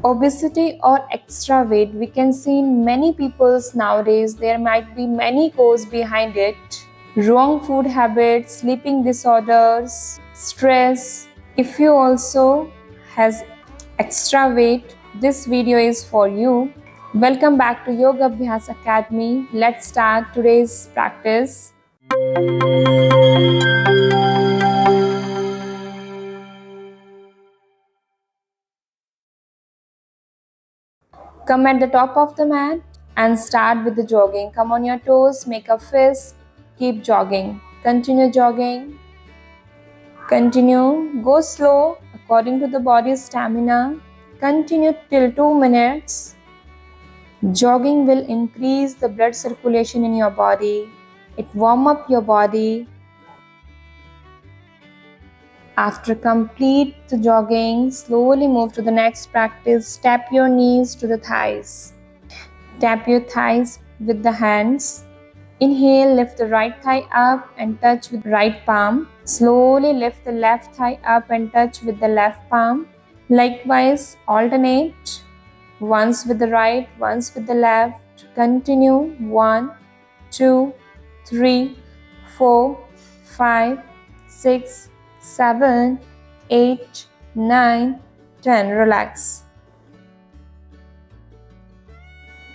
Obesity or extra weight, we can see in many people's nowadays. There might be many causes behind it. Wrong food habits, sleeping disorders, stress. If you also has extra weight, this video is for you. Welcome back to Yoga Abhyas Academy. Let's start today's practice. Come at the top of the mat and start with the jogging. Come on your toes, make a fist, keep jogging. Continue jogging. Continue. Go slow according to the body's stamina. Continue till 2 minutes. Jogging will increase the blood circulation in your body. It warms up your body. After complete the jogging, slowly move to the next practice. Tap your knees to the thighs. Tap your thighs with the hands. Inhale, lift the right thigh up and touch with right palm. Slowly lift the left thigh up and touch with the left palm. Likewise, alternate. Once with the right, once with the left. Continue. 1, 2, 3, 4, 5, 6, 7, 8, 9, 10. Relax.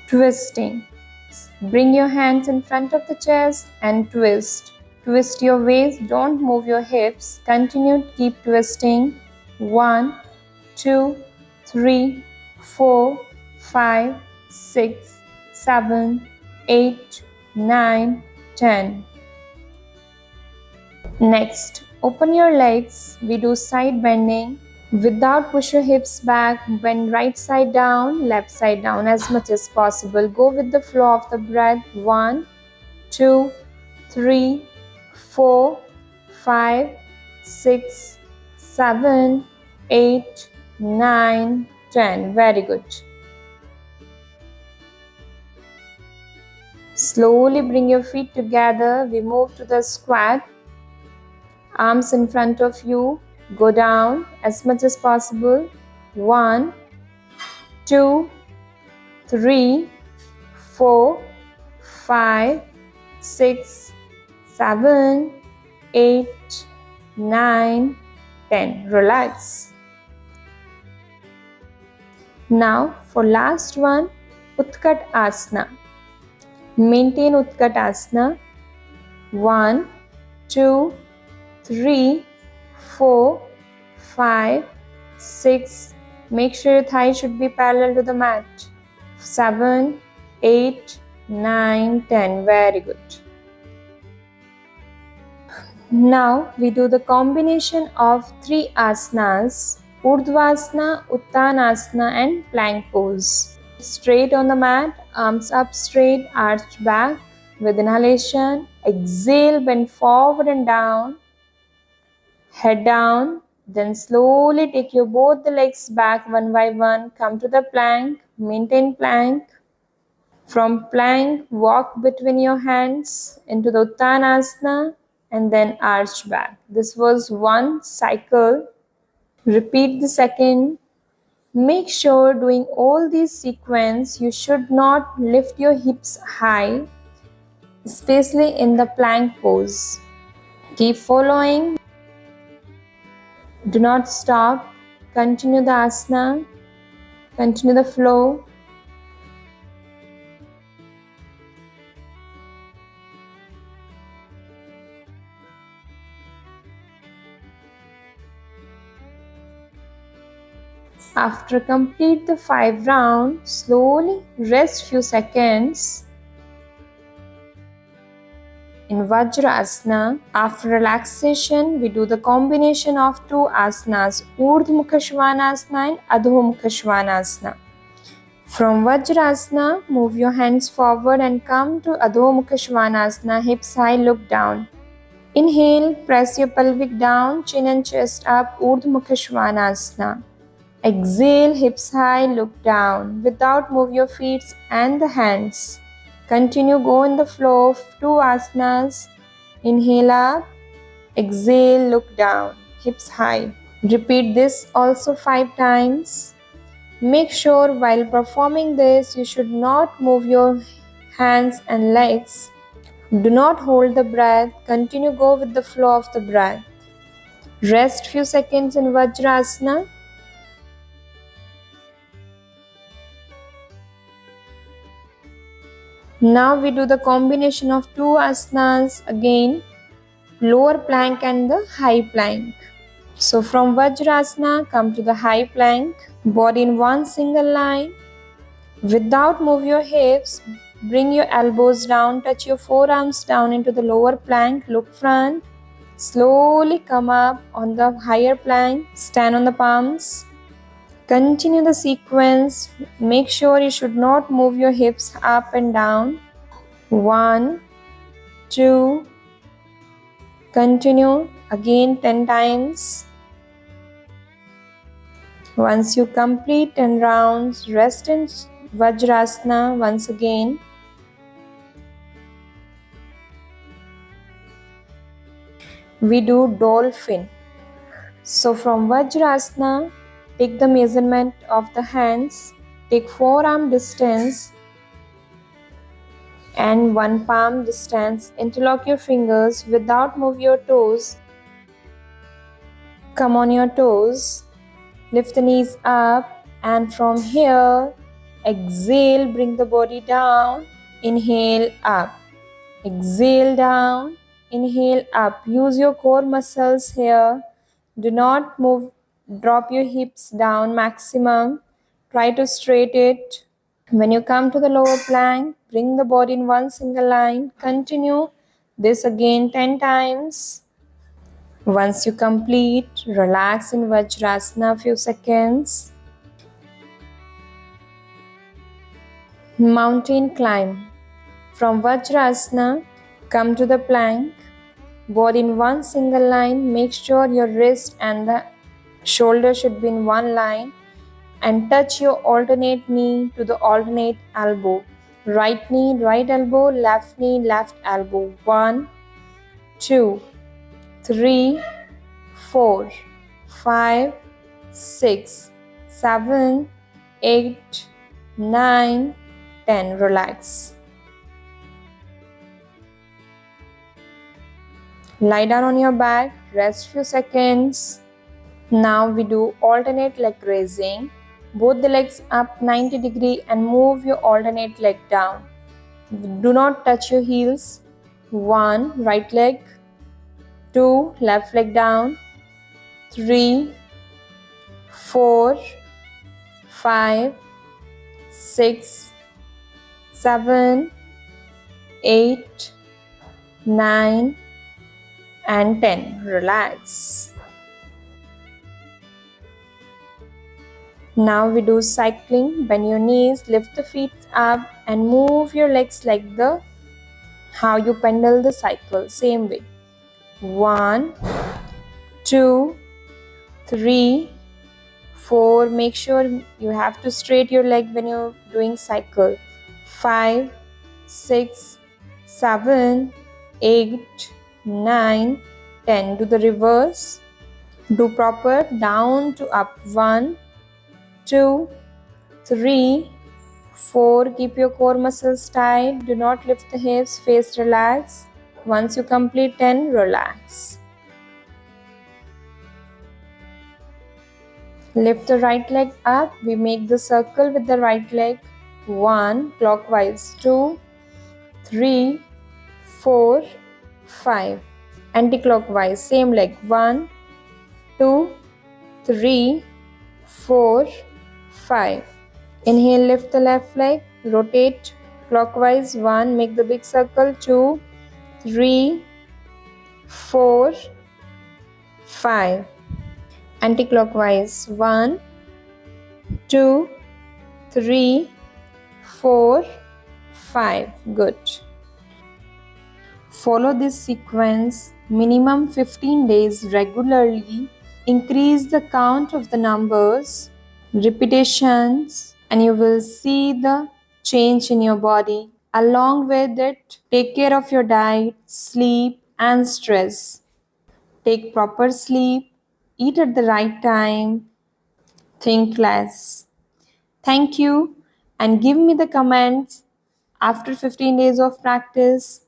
Twisting. Bring your hands in front of the chest and twist. Twist your waist. Don't move your hips. Continue. Keep twisting. 1, 2, 3, 4, 5, 6, 7, 8, 9, 10. Next, open your legs. We do side bending. Without push your hips back, bend right side down, left side down as much as possible. Go with the flow of the breath. 1, 2, 3, 4, 5, 6, 7, 8, 9, 10. Very good. Slowly bring your feet together. We move to the squat. Arms in front of you. Go down as much as possible. 1, 2, 3, 4, 5, 6, 7, 8, 9, 10. Relax. Now for last one, Utkat Asana. Maintain Utkat Asana. 1, 2, 3, 4, 5, 6. Make sure your thighs should be parallel to the mat. 7, 8, 9, 10. Very good. Now we do the combination of 3 asanas: Urdhvasana, Uttanasana and plank pose. Straight on the mat, arms up straight, arched back. With inhalation, exhale, bend forward and down. Head down, then slowly take your both the legs back one by one. Come to the plank, maintain plank. From plank, walk between your hands into the Uttanasana and then arch back. This was one cycle. Repeat the second. Make sure doing all these sequence, you should not lift your hips high, especially in the plank pose. Keep following. Do not stop. Continue the asana. Continue the flow. After complete the 5 rounds, slowly rest few seconds. In Vajrasana, after relaxation, we do the combination of 2 asanas, Urdhva Mukha Svanasana and Adho Mukha Svanasana. From Vajrasana, move your hands forward and come to Adho Mukha Svanasana, hips high, look down. Inhale, press your pelvic down, chin and chest up, Urdhva Mukha Svanasana. Exhale, hips high, look down. Without move your feet and the hands. Continue, go in the flow of 2 asanas. Inhale up, exhale, look down, hips high. Repeat this also 5 times. Make sure while performing this, you should not move your hands and legs. Do not hold the breath. Continue go with the flow of the breath. Rest few seconds in Vajrasana. Now we do the combination of two asanas again, lower plank and the high plank. So from Vajrasana, come to the high plank, body in one single line. Without move your hips, bring your elbows down, touch your forearms down into the lower plank, look front. Slowly come up on the higher plank, stand on the palms. Continue the sequence. Make sure you should not move your hips up and down. 1, 2, continue again 10 times. Once you complete 10 rounds, rest in Vajrasana once again. We do dolphin. So from Vajrasana, take the measurement of the hands, take forearm distance and one palm distance. Interlock your fingers without move your toes. Come on your toes. Lift the knees up and from here, exhale, bring the body down. Inhale up. Exhale down. Inhale up. Use your core muscles here. Do not move. Drop your hips down maximum. Try to straight it. When you come to the lower plank, bring the body in one single line. Continue this again 10 times. Once you complete, relax in Vajrasana few seconds. Mountain climb. From Vajrasana, come to the plank. Body in one single line. Make sure your wrist and the shoulder should be in one line. And touch your alternate knee to the alternate elbow. Right knee, right elbow, left knee, left elbow. 1, 2, 3, 4, 5, 6, 7, 8, 9, 10. Relax. Lie down on your back, rest few seconds. Now we do alternate leg raising. Both the legs up 90 degree and move your alternate leg down. Do not touch your heels. 1, right leg. 2, left leg down. 3, 4, 5, 6, 7, 8, 9 and 10. Relax. Now we do cycling. Bend your knees, lift the feet up and move your legs like how you pendle the cycle. Same way. 1, 2, 3, 4. Make sure you have to straight your leg when you're doing cycle. 5, 6, 7, 8, 9, 10. Do the reverse. Do proper down to up. 1, 2, 3, 4. Keep your core muscles tight. Do not lift the hips. Face relax. Once you complete 10, relax. Lift the right leg up. We make the circle with the right leg. 1, clockwise. 2, 3, 4, 5. Anti-clockwise. Same leg. 1, 2, 3, 4, 5. Inhale, lift the left leg, rotate clockwise. 1, make the big circle. 2, 3, 4, 5. Anti-clockwise. 1, 2, 3, 4, 5. Good. Follow this sequence minimum 15 days regularly. Increase the count of the numbers, repetitions, and you will see the change in your body. Along with it, take care of your diet, sleep, and stress. Take proper sleep, eat at the right time, think less. Thank you, and give me the comments after 15 days of practice.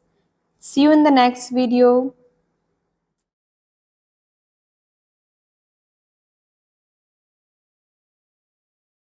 See you in the next video.